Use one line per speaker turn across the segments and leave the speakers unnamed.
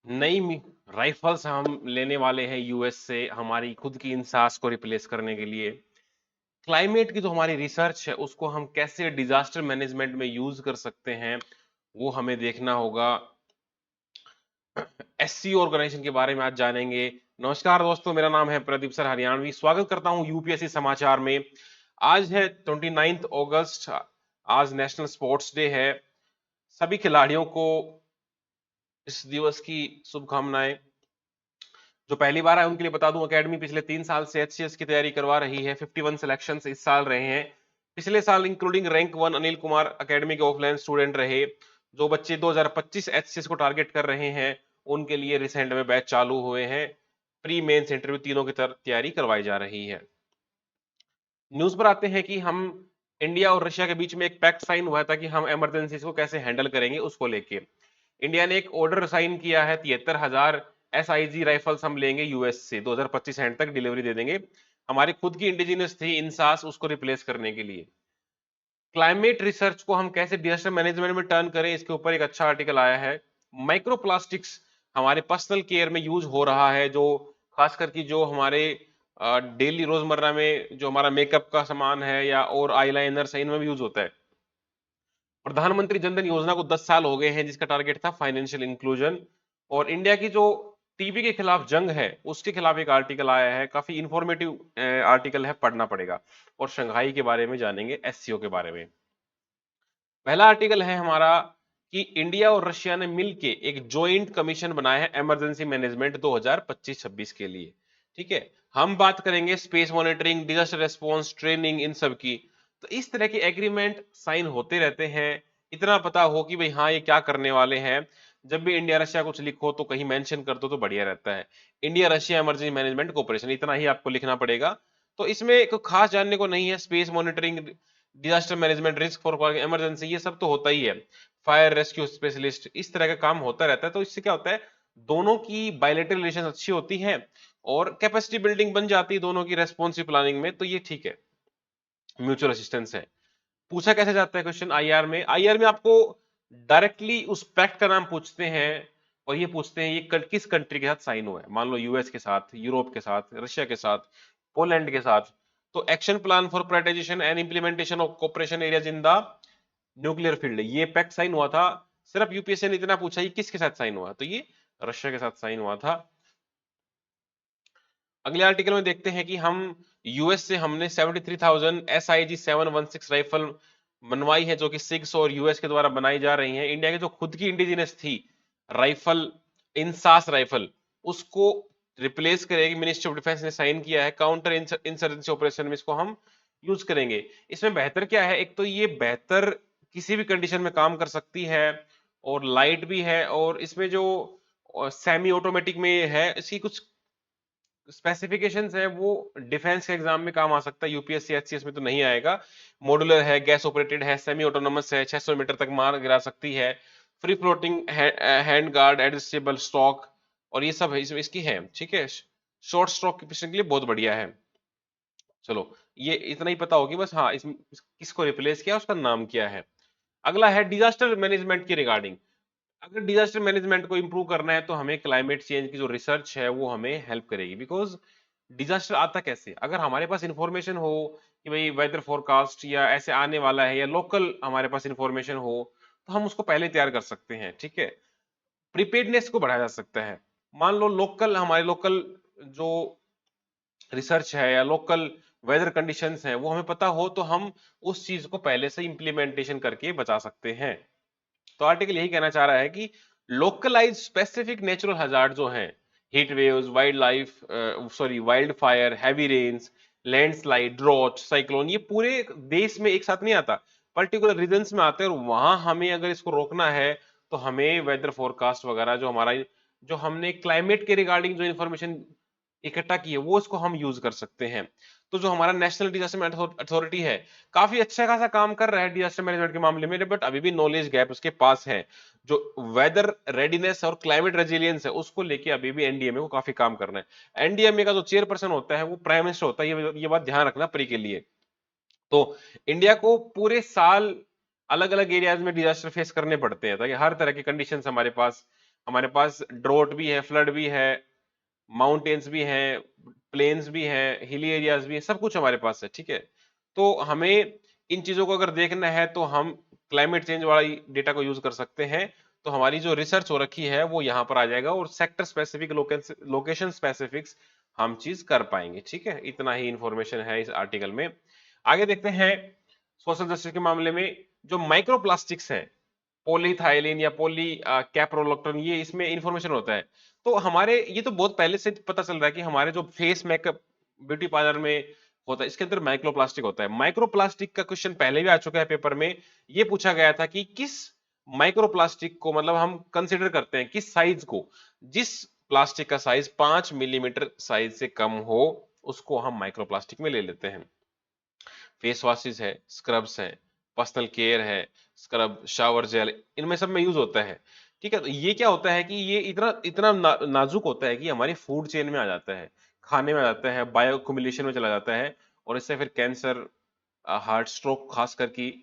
नई राइफल्स हम लेने वाले हैं यूएस से हमारी खुद की इंसास को रिप्लेस करने के लिए। क्लाइमेट की जो हमारी रिसर्च है उसको हम कैसे डिजास्टर मैनेजमेंट में यूज कर सकते हैं वो हमें देखना होगा। एससी ऑर्गेनाइजेशन के बारे में आज जानेंगे। नमस्कार दोस्तों, मेरा नाम है प्रदीप सर हरियाणवी। स्वागत करता हूं यूपीएससी समाचार में। आज है 29 अगस्त। आज नेशनल स्पोर्ट्स डे है। सभी खिलाड़ियों को इस दिवस की शुभकामनाएं। जो पहली बार आए उनके लिए बता दूं, एकेडमी पिछले 3 साल से एचसीएस की तैयारी करवा रही है। 51 सिलेक्शन इस साल रहे हैं। पिछले साल including rank 1 Anil Kumar academy के ऑफलाइन स्टूडेंट रहे। जो बच्चे 2025 एचसीएस को टारगेट कर रहे हैं उनके लिए रिसेंट में बैच चालू हुए हैं। प्री मेंस इंटरव्यू तीनों की तैयारी करवाई जा रही है। न्यूज पर आते हैं कि हम इंडिया और रशिया के बीच में एक पैक्ट साइन हुआ था कि हम इमरजेंसी को कैसे हैंडल करेंगे उसको लेके। इंडिया ने एक ऑर्डर साइन किया है, 73,000 एसआईजी राइफल्स हम लेंगे यूएस से। 2025 एंड तक डिलीवरी दे देंगे। हमारी खुद की इंडिजिनियस थी इंसास, उसको रिप्लेस करने के लिए। क्लाइमेट रिसर्च को हम कैसे डिजास्टर मैनेजमेंट में टर्न करें, इसके ऊपर एक अच्छा आर्टिकल आया है। माइक्रोप्लास्टिक्स हमारे पर्सनल केयर में यूज हो रहा है, जो खास करके जो हमारे डेली रोजमर्रा में जो हमारा मेकअप का सामान है या और आईलाइनर है, इनमें भी यूज होता है। प्रधानमंत्री जनधन योजना को 10 साल हो गए हैं, जिसका टारगेट था फाइनेंशियल इंक्लूजन। और इंडिया की जो टीबी के खिलाफ जंग है उसके खिलाफ एक आर्टिकल आया है। काफी इंफॉर्मेटिव आर्टिकल है, पढ़ना पड़ेगा। और शंघाई के बारे में जानेंगे, एससीओ के बारे में। पहला आर्टिकल है हमारा कि इंडिया और रशिया ने मिलके एक जॉइंट कमीशन बनाया है इमरजेंसी मैनेजमेंट 2025-26 के लिए। ठीक है, हम बात करेंगे space monitoring, disaster response, training, इन सब की। तो इस तरह के एग्रीमेंट साइन होते रहते हैं। इतना पता हो कि भाई हाँ ये क्या करने वाले हैं। जब भी इंडिया रशिया कुछ लिखो तो कहीं मेंशन कर दो तो बढ़िया रहता है। India Russia emergency management cooperation, इतना ही आपको लिखना पड़ेगा। तो इसमें कुछ खास जानने को नहीं है। Space monitoring, disaster management, risk for emergency, ये सब तो होता ही है। फायर रेस्क्यू स्पेशलिस्ट, इस तरह का काम होता रहता है। तो इससे क्या होता है, दोनों की बायलैटरल रिलेशन अच्छी होती है और कैपेसिटी बिल्डिंग बन जाती है दोनों की रेस्पॉन्सिव प्लानिंग में। तो ये ठीक है, म्यूचुअल असिस्टेंस है। पूछा कैसे जाता है क्वेश्चन आईआर में। आईआर में आपको डायरेक्टली उस पैक्ट का नाम पूछते हैं और ये पूछते हैं ये किस कंट्री के साथ साइन हुआ है। मान लो यूएस के साथ, यूरोप के साथ, रशिया के साथ, पोलैंड के साथ। तो action plan for prioritisation and implementation of cooperation areas in the nuclear field, ये पैक्ट साइन हुआ था। सिर्फ यूपीएससी ने इतना पूछा ये किसके साथ साइन हुआ, तो ये रशिया के साथ साइन हुआ था। अगले आर्टिकल में देखते हैं कि हम यूएस से हमने 73,000 एसआईजी 716 राइफल बनवाई है, जो कि सिग्स और यूएस के द्वारा बनाई जा रही है। इंडिया की जो खुद की इंडिजिनस थी राइफल, इंसास राइफल, उसको रिप्लेस करेगी। मिनिस्ट्री ऑफ डिफेंस ने साइन किया है। काउंटर इंसर्जेंसी ऑपरेशन में इसको हम यूज करेंगे। इसमें बेहतर क्या है, एक तो ये बेहतर किसी भी कंडीशन में काम कर सकती है और लाइट भी है। और इसमें जो सेमी ऑटोमेटिक में है, इसकी कुछ स्पेसिफिकेशंस है वो डिफेंस के एग्जाम में काम आ सकता है। यूपीएससी एचसीएस में तो नहीं आएगा। मॉड्यूलर है, गैस ऑपरेटेड है, सेमी ऑटोनोमस है, 600 मीटर तक मार गिरा सकती है, free floating hand guard, adjustable stock, और ये सब है इसमें इसकी है। ठीक है, शॉर्ट स्ट्रोक की पिस्टन के लिए बहुत बढ़िया है। चलो, ये इतना ही पता होगी बस। हाँ, किसको रिप्लेस किया, उसका नाम क्या है। अगला है डिजास्टर मैनेजमेंट की रिगार्डिंग। अगर डिजास्टर मैनेजमेंट को इंप्रूव करना है तो हमें क्लाइमेट चेंज की जो रिसर्च है वो हमें हेल्प करेगी। बिकॉज डिजास्टर आता कैसे, अगर हमारे पास इंफॉर्मेशन हो कि भाई वेदर फोरकास्ट या ऐसे आने वाला है, या लोकल हमारे पास इंफॉर्मेशन हो, तो हम उसको पहले तैयार कर सकते हैं। ठीक है, प्रिपेयर्डनेस को बढ़ाया जा सकता है। मान लो लोकल, हमारे लोकल जो रिसर्च है या लोकल वेदर कंडीशंस हैं वो हमें पता हो, तो हम उस चीज को पहले से इंप्लीमेंटेशन करके बचा सकते हैं। तो आर्टिकल यही कहना चाह रहा है कि लोकलाइज स्पेसिफिक नेचुरल हजार्ड जो हैं, heat waves, wild life, sorry wild fire, heavy rains, landslide, drought, cyclone, ये पूरे देश में एक साथ नहीं आता, पर्टिकुलर रीजन्स में आते हैं। और वहां हमें अगर इसको रोकना है तो हमें वेदर फोरकास्ट वगैरह जो हमारा जो हमने क्लाइमेट के रिगार्डिंग जो इन्फॉर्मेशन इकट्ठा की है वो इसको हम यूज कर सकते हैं। तो जो हमारा नेशनल डिजास्टर अथॉरिटी है, काफी अच्छा खासा काम कर रहा है डिजास्टर मैनेजमेंट के मामले में, बट अभी भी नॉलेज गैप उसके पास है। जो वेदर रेडीनेस और क्लाइमेट रेजिलियंस है उसको लेके अभी भी एनडीएमए को काफी काम करना है। एनडीएमए का जो चेयरपर्सन होता है वो प्राइम मिनिस्टर होता है, ये बात ध्यान रखना प्री के लिए। तो इंडिया को पूरे साल अलग अलग एरियाज में डिजास्टर फेस करने पड़ते हैं, ताकि हर तरह के कंडीशंस हमारे पास हमारे पास ड्रोट भी है, फ्लड भी है, माउंटेन्स भी हैं, प्लेन्स भी हैं, हिली एरियाज भी हैं, सब कुछ हमारे पास है, ठीक है। तो हमें इन चीजों को अगर देखना है तो हम क्लाइमेट चेंज वाली डेटा को यूज कर सकते हैं। तो हमारी जो रिसर्च हो रखी है वो यहाँ पर आ जाएगा और सेक्टर स्पेसिफिक, लोकेशन स्पेसिफिक्स हम चीज कर पाएंगे, ठीक है। इतना ही इंफॉर्मेशन है इस आर्टिकल में। आगे देखते हैं सोशल जस्टिस के मामले में जो माइक्रो प्लास्टिक्स है, पॉलीथाइलिन या पॉली कैप्रोलैक्टोन, ये इसमें इंफॉर्मेशन होता है। तो हमारे ये तो बहुत पहले से पता चल रहा है कि हमारे जो फेस मेकअप ब्यूटी पार्लर में होता है इसके अंदर माइक्रोप्लास्टिक होता है। माइक्रोप्लास्टिक का क्वेश्चन पहले भी आ चुका है पेपर में। ये पूछा गया था कि किस माइक्रोप्लास्टिक को मतलब हम कंसिडर करते हैं, किस साइज को, जिस प्लास्टिक का साइज 5 मिलीमीटर साइज से कम हो उसको हम माइक्रोप्लास्टिक में ले लेते हैं। फेस वॉशेस है, स्क्रब्स है, पर्सनल केयर है, स्क्रब, शावर जेल, इनमें सब में यूज होता है, ठीक है। तो ये क्या होता है कि ये इतना इतना नाजुक होता है कि हमारी फूड चेन में आ जाता है, खाने में आ जाता है, बायो एक्युमुलेशन में चला जाता है और इससे फिर कैंसर, हार्ट स्ट्रोक खास करके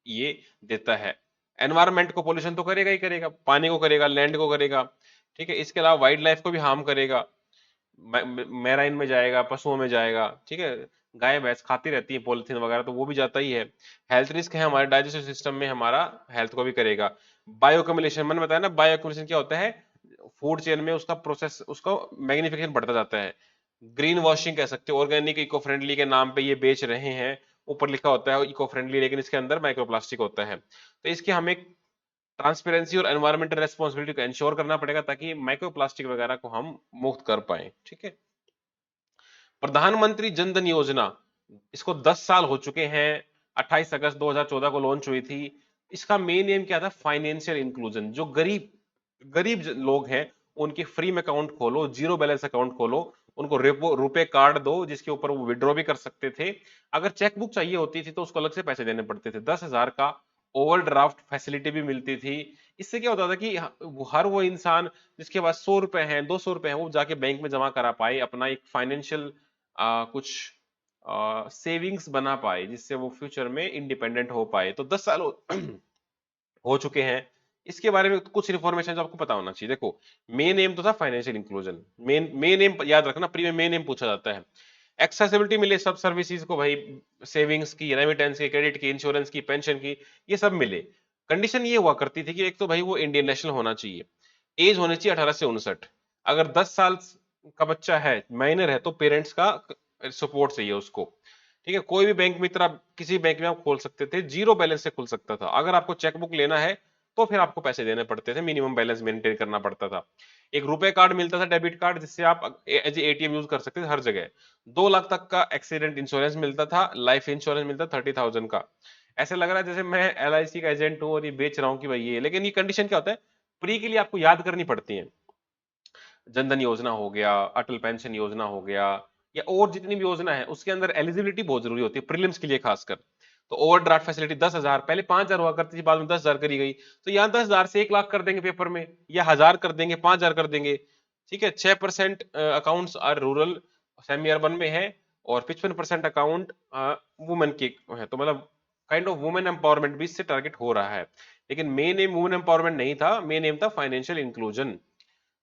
ये देता है। एनवायरमेंट को पोल्यूशन तो करेगा ही करेगा, पानी को करेगा, लैंड को करेगा, ठीक है। इसके अलावा वाइल्ड लाइफ को भी हार्म करेगा, मैराइन में जाएगा, पशुओं में जाएगा, ठीक है। गाय भैंस खाती रहती है पॉलिथीन वगैरह तो वो भी जाता ही है। हेल्थ रिस्क है हमारे डाइजेस्टिव सिस्टम में, हमारा हेल्थ को भी करेगा। बायो एक्युमुलेशन, मैंने बताया ना, बायो एक्युमुलेशन क्या होता है, फूड चेन में उसका प्रोसेस, उसका मैग्निफिकेशन बढ़ता जाता है। ग्रीन वॉशिंग कह सकते हो, ऑर्गेनिक इको फ्रेंडली के नाम पे ये बेच रहे हैं, ऊपर लिखा होता है इको फ्रेंडली लेकिन इसके अंदर माइक्रोप्लास्टिक होता है। तो इसके हमें ट्रांसपेरेंसी और एनवायरमेंटल रेस्पॉन्सिबिलिटी को इंश्योर करना पड़ेगा ताकि माइक्रोप्लास्टिक वगैरह को हम मुक्त कर पाए, ठीक है। प्रधानमंत्री जन धन योजना, इसको 10 साल हो चुके हैं। 28 अगस्त 2014 को लॉन्च हुई थी। इसका मेन एम क्या था, फाइनेंशियल इंक्लूजन। जो गरीब गरीब लोग हैं उनकी फ्री में अकाउंट खोलो, जीरो बैलेंस अकाउंट खोलो, उनको रुपए कार्ड दो जिसके ऊपर वो विड्रॉ भी कर सकते थे। अगर चेकबुक चाहिए होती थी तो उसको अलग से पैसे देने पड़ते थे। 10,000 का ओवरड्राफ्ट फैसिलिटी भी मिलती थी। इससे क्या होता था कि हर वो इंसान जिसके पास 100 रुपए हैं, 200 रुपए हैं, वो जाके बैंक में जमा करा पाए, अपना एक फाइनेंशियल कुछ सेविंग्स बना पाए जिससे वो फ्यूचर में इंडिपेंडेंट हो पाए। तो 10 साल हो चुके हैं। इसके बारे में कुछ इन्फॉर्मेशन जो आपको पता होना चाहिए। देखो, मेन एम तो था फाइनेंशियल इंक्लूजन, मेन एम याद रखना, प्री में मेन एम पूछा जाता है। एक्सेसिबिलिटी मिले सब सर्विसेज को भाई, सेविंग्स की, रेमिटेंस की, क्रेडिट की, इंश्योरेंस की, पेंशन की, ये सब मिले। कंडीशन ये हुआ करती थी कि एक तो भाई वो इंडियन नेशनल होना चाहिए, एज होनी चाहिए 18 से 59। अगर 10 साल का बच्चा है, माइनर है, तो पेरेंट्स का सपोर्ट चाहिए उसको, ठीक है। कोई भी बैंक में तरह किसी बैंक में आप खोल सकते थे, जीरो बैलेंस से खुल सकता था। अगर आपको चेकबुक लेना है तो फिर आपको पैसे देने पड़ते थे, मिनिमम बैलेंस मेंटेन करना पड़ता था। एक रुपए कार्ड मिलता था, डेबिट कार्ड, जिससे आप एज एटीएम यूज कर सकते थे हर जगह। 2 लाख तक का एक्सीडेंट इंश्योरेंस मिलता था, लाइफ इंश्योरेंस मिलता था 30,000 का। ऐसे लग रहा है जैसे मैं एलआईसी का एजेंट हूँ और ये बेच रहा हूँ कि भाई ये, लेकिन ये कंडीशन क्या होता है, प्री के लिए आपको याद करनी पड़ती है। जनधन योजना हो गया, अटल पेंशन योजना हो गया, या और जितनी भी योजना है उसके अंदर एलिजिबिलिटी बहुत जरूरी होती है, प्रीलिम्स के लिए खासकर। तो ओवरड्राफ्ट फैसिलिटी 10,000, पहले 5,000 हुआ करती थी, बाद में 10,000 करी गई। तो यहाँ 10,000 से 1 लाख कर देंगे पेपर में, या 1,000 कर देंगे, 5,000 कर देंगे, ठीक है। 6% accounts are rural, semi urban में है, और 55% अकाउंट वुमेन के है। तो मतलब काइंड ऑफ वुमेन एम्पावरमेंट भी इससे टारगेट हो रहा है। लेकिन मेन एम वुमेन एम्पावरमेंट नहीं था, मेन एम था फाइनेंशियल इंक्लूजन।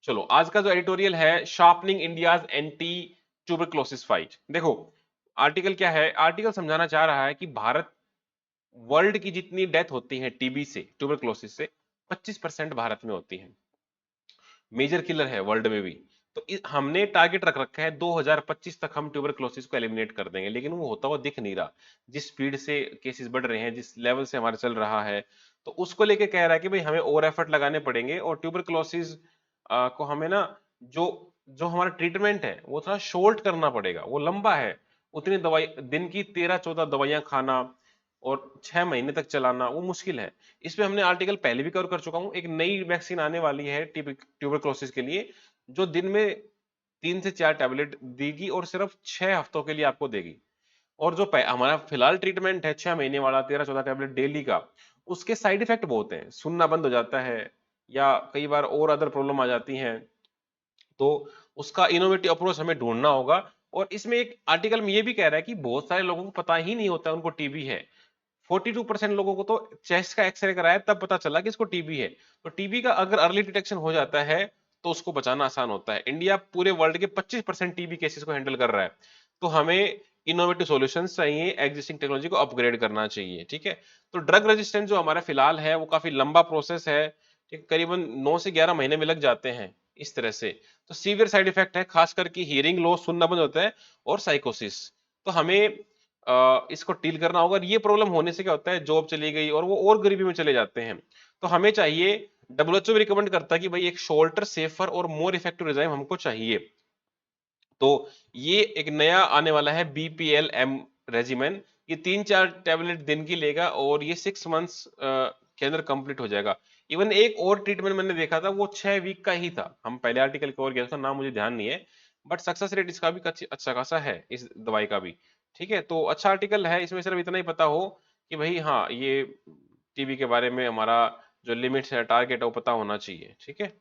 चलो, आज का जो एडिटोरियल है, sharpening India's anti tuberculosis fight. देखो, आर्टिकल क्या है, आर्टिकल समझाना चाह रहा है कि भारत, वर्ल्ड की जितनी डेथ होती है टीबी से, ट्यूबरक्लोसिस से, 25% भारत में होती है। मेजर किलर है वर्ल्ड में भी। तो हमने टारगेट रख रखा है 2025 तक हम ट्यूबरक्लोसिस को एलिमिनेट कर देंगे, लेकिन वो होता हुआ दिख नहीं रहा। जिस स्पीड से केसेस बढ़ रहे हैं, जिस लेवल से हमारा चल रहा है, तो उसको लेके कह रहा है कि भाई हमें और एफर्ट लगाने पड़ेंगे, और ट्यूबरक्लोसिस को हमें ना, जो जो हमारा ट्रीटमेंट है वो थोड़ा शॉर्ट करना पड़ेगा, वो लंबा है। उतनी दवाई, दिन की 13-14 दवाइयां खाना और 6 महीने तक चलाना वो मुश्किल है। इस पे हमने आर्टिकल पहले भी कवर कर चुका हूँ। एक नई वैक्सीन आने वाली है ट्यूबरक्लोसिस के लिए, जो दिन में 3 से 4 टैबलेट देगी और सिर्फ 6 हफ्तों के लिए आपको देगी। और जो हमारा फिलहाल ट्रीटमेंट है 6 महीने वाला, 13-14 टैबलेट डेली का, उसके साइड इफेक्ट बहुत हैं, सुनना बंद हो जाता है, या कई बार और अदर प्रॉब्लम आ जाती हैं। तो उसका इनोवेटिव अप्रोच हमें ढूंढना होगा। और इसमें एक आर्टिकल में ये भी कह रहा है कि बहुत सारे लोगों को पता ही नहीं होता उनको टीबी है। 42% लोगों को तो चेस्ट का एक्सरे कराया तब पता चला कि इसको टीबी है। तो टीबी का अगर अर्ली डिटेक्शन हो जाता है तो उसको बचाना आसान होता है। इंडिया पूरे वर्ल्ड के 25% टीबी केसेस को हैंडल कर रहा है। तो हमें इनोवेटिव सॉल्यूशंस चाहिए, एग्जिस्टिंग टेक्नोलॉजी को अपग्रेड करना चाहिए। ठीक है, तो ड्रग रेजिस्टेंस जो हमारा फिलहाल है वो काफी लंबा प्रोसेस है। ठीक, करीबन 9 से 11 महीने में लग जाते हैं इस तरह से। तो सीवियर साइड इफेक्ट है, खास करके हियरिंग लॉस, सुनना बंद होता है, और साइकोसिस। तो हमें इसको डील करना होगा। ये प्रॉब्लम होने से क्या होता है, जॉब चली गई और वो और गरीबी में चले जाते हैं। तो हमें चाहिए, डब्ल्यूएचओ भी रिकमेंड करता है कि भाई एक शॉर्टर, सेफर और मोर इफेक्टिव रिजाइम हमको चाहिए। तो ये एक नया आने वाला है BPL-M रेजिमेन। ये 3-4 टैबलेट दिन की लेगा और ये 6 मंथ्स के अंदर कंप्लीट हो जाएगा। इवन एक और ट्रीटमेंट मैंने देखा था, वो 6 वीक का ही था। हम पहले आर्टिकल कवर किया था, नाम मुझे ध्यान नहीं है, बट सक्सेस रेट इसका भी अच्छा खासा है, इस दवाई का भी। ठीक है, तो अच्छा आर्टिकल है। इसमें सिर्फ इतना ही पता हो कि भाई हाँ, ये टीबी के बारे में हमारा जो लिमिट्स है, टारगेट है, वो पता होना चाहिए। ठीक है,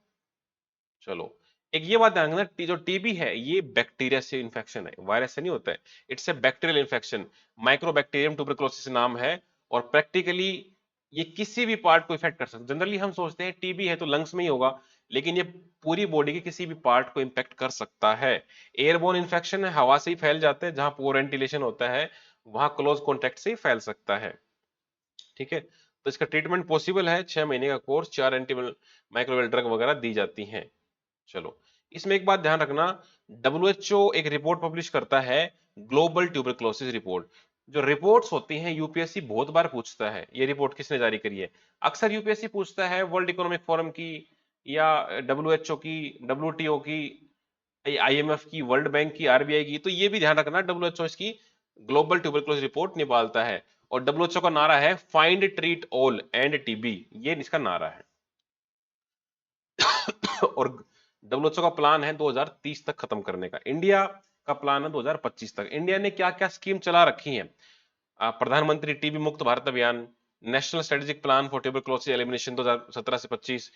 चलो। एक ये बात ध्यान रखना, जो टीबी है ये बैक्टीरिया से इन्फेक्शन है, वायरस से नहीं होता है। It's a bacterial infection, mycobacterium tuberculosis नाम है। और प्रैक्टिकली ये किसी भी पार्ट को इफेक्ट कर सकता है। जनरली हम सोचते हैं टीबी है तो लंग्स में ही होगा, लेकिन ये पूरी बॉडी के किसी भी पार्ट को इम्पैक्ट कर सकता है। एयरबोर्न इन्फेक्शन है, हवा से ही फैल जाते हैं, जहां पोर वेंटिलेशन होता है वहां क्लोज कॉन्टेक्ट से ही फैल सकता है। ठीक है, तो इसका ट्रीटमेंट पॉसिबल है, 6 महीने का कोर्स, 4 एंटी माइक्रोवेल ड्रग वगैरह दी जाती हैं। चलो, इसमें एक बात ध्यान रखना, डब्ल्यूएचओ एक रिपोर्ट पब्लिश करता है, ग्लोबल ट्यूबरक्लोसिस रिपोर्ट। जो रिपोर्ट्स होती हैं यूपीएससी बहुत बार पूछता है, ये रिपोर्ट किसने जारी करी है। अक्सर यूपीएससी पूछता है वर्ल्ड इकोनॉमिक फोरम की, या डब्ल्यूएचओ की, डब्ल्यूटीओ की, आईएमएफ की, वर्ल्ड बैंक की, आरबीआई की। तो ये भी ध्यान रखना, डब्ल्यूएचओ इसकी ग्लोबल ट्यूबरक्लोसिस रिपोर्ट निकालता है। और डब्ल्यूएचओ का नारा है, find, treat all end TB, ये इसका नारा है। और डब्ल्यूएचओ का प्लान है 2030 तक खत्म करने का। इंडिया का प्लान है 2025 तक। इंडिया ने क्या क्या स्कीम चला रखी है, प्रधानमंत्री टीबी मुक्त भारत अभियान, national strategic plan for tuberculosis elimination 2017 से 25,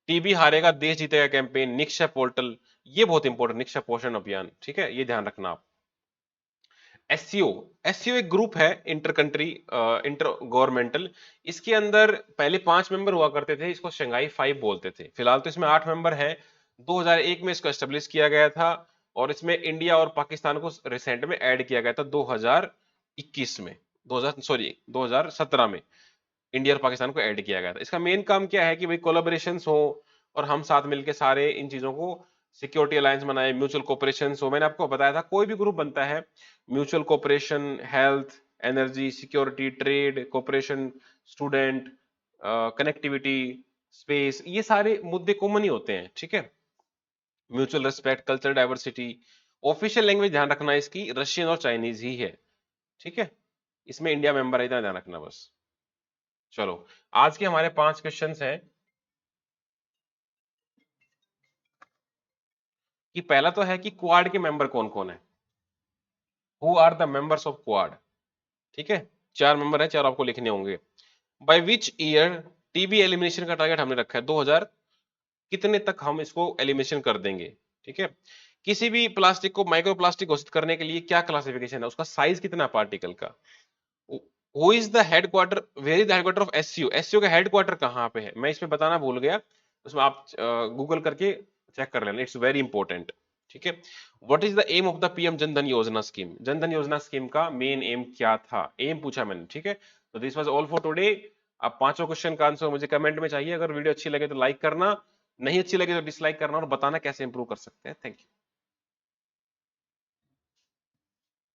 टीबी हारेगा देश जीतेगा कैंपेन, निक्षय पोर्टल, ये बहुत इंपॉर्टेंट, निक्षय पोषण अभियान। ठीक है, ये ध्यान रखना आप। एससीओ, एससीओ एक ग्रुप है, इंटर कंट्री, इंटर गवर्नमेंटल। इसके अंदर पहले 5 मेंबर हुआ करते थे, इसको शंघाई 5 बोलते थे। फिलहाल तो इसमें 8 मेंबर है। 2001 में इसको एस्टेब्लिश किया गया था, और इसमें इंडिया और पाकिस्तान को रिसेंट में ऐड किया गया था 2021 में, 2017 में इंडिया और पाकिस्तान को ऐड किया गया था। इसका मेन काम क्या है कि भाई कोलैबोरेशंस हो, और हम साथ मिलके सारे इन चीजों को, सिक्योरिटी अलायंस बनाए, म्यूचुअल कोऑपरेशन हो। मैंने आपको बताया था कोई भी ग्रुप बनता है, mutual cooperation, health, energy, security, trade, cooperation, student, connectivity, space, ये सारे मुद्दे कॉमन ही होते हैं। ठीक है, mutual respect, culture diversity. Official language ध्यान रखना इसकी रशियन और चाइनीज ही है। ठीक है, इसमें इंडिया मेंबर है, इतना ध्यान रखना बस। चलो, आज के हमारे 5 क्वेश्चंस हैं। कि पहला तो है कि क्वाड के मेंबर कौन कौन है, who are the members of Quad. ठीक है, 4 मेंबर है, 4 आपको लिखने होंगे। By which year TB elimination का टारगेट हमने रखा है 2000 कितने तक हम इसको एलिमिनेशन कर देंगे। ठीक है, किसी भी प्लास्टिक को माइक्रो प्लास्टिक घोषित करने के लिए क्या क्लासिफिकेशन है, उसका साइज कितना पार्टिकल का। Who is the headquarter, where is the headquarter of SCO, SCO का हेडक्वार्टर कहाँ पे है, मैं इसमें बताना भूल गया, उसमें आप गूगल करके चेक कर लेना, इट्स वेरी इंपॉर्टेंट। ठीक है, what is the aim of the PM Jan Dhan Yojana scheme, Jan Dhan Yojana scheme का मेन एम क्या था, एम पूछा मैंने। ठीक है, तो this was all for today. अब 5 क्वेश्चन का आंसर मुझे कमेंट में चाहिए। अगर वीडियो अच्छी लगे तो लाइक करना, नहीं अच्छी लगे तो डिसलाइक करना, और बताना कैसे इंप्रूव कर सकते हैं। Thank you.